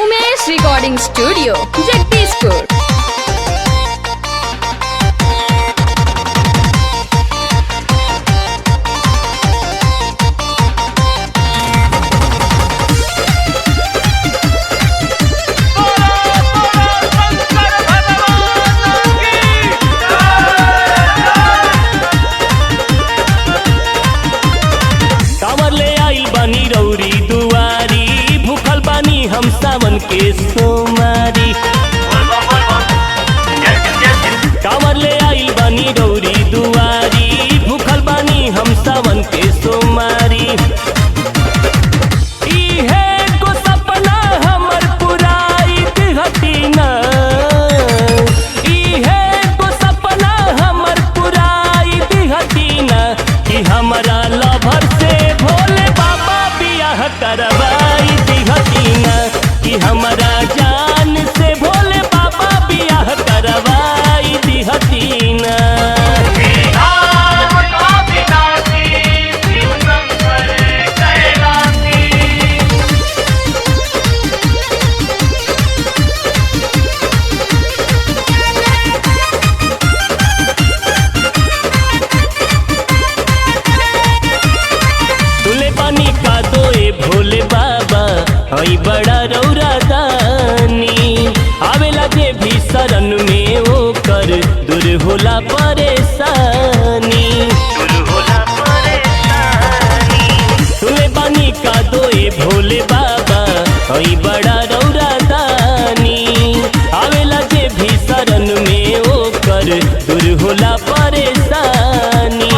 Umesh recording studio Jagdishpur. Sawan के सोमारी कांवर ले आइल बानी रौरी दुआरी, भूखल बानी हम सावन के सोमारी। इहे को सपना हमर पुराई दिहती ना, इहे को सपना हमर पुराई दिहती ना, कि हमारा लभर से भोले बाबा बियाह करवाई दिहती ना, कि हमारा जान से भोले बाबा बियाह करवाई दिहती ना। तुले पानी का दोए भोले बाबा हई बड़ा रौरा दानी, आवेला जे भी शरण में ओकर दूर होला परेशानी। तुले पानी का दोए भोले बाबा हई बड़ा रौरा दानी, आवेला जे भी शरण में ओकर दूर होला परेशानी।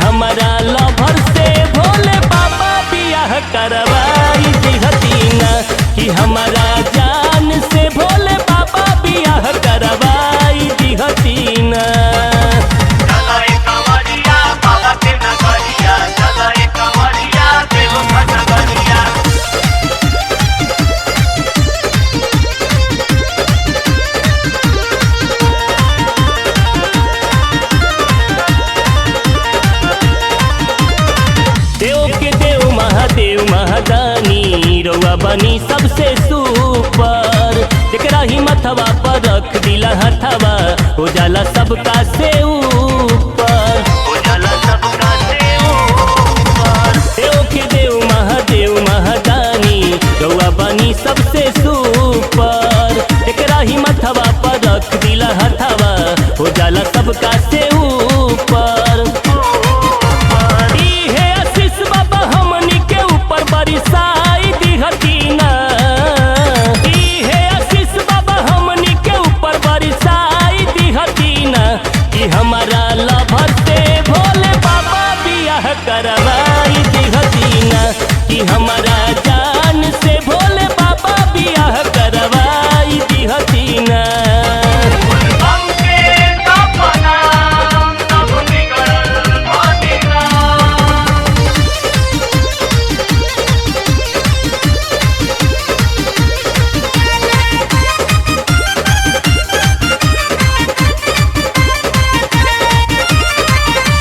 हमारा लभर से भोले बाबा बियाह करवाई दिहती ना, कि हमारा जान से भोले बाबा बियाह करवाई दिहती ना। देव महादानी रउआ बनी सबसे सुपर, जेकरा ही मथवा पर रख दिला हथवा हो जाला सबका से ऊपर। देव के देव महादेव महादानी रउआ बनी सबसे सुपर, जेकरा ही मथवा पर रख दिला हथवा हो जाला सबका से ऊपर। बरिसाई दिहती ना, इहे आशीष बाबा हमनी के ऊपर बरिसाई दिहती ना, कि हमारा लभर से भोले बाबा बियाह करवाई दिहती ना, कि हमारा जान से भोले बाबा बियाह करवाई दिहती ना।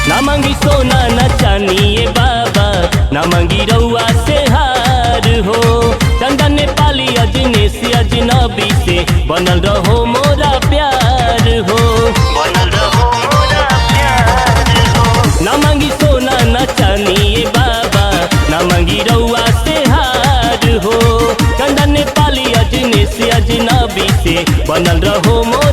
ना मांगी सोना न चानिए बाबा, ना मांगी रउआ से हार हो, चंदन नेपाली अजनेश अजनबी से बनल रहो मोरा प्यार हो। ना मांगी सोना न चानिए बाबा, ना मांगी रउआ से हार हो, चंदन नेपाली अजनेश अजनबी से बनल रहो मोरा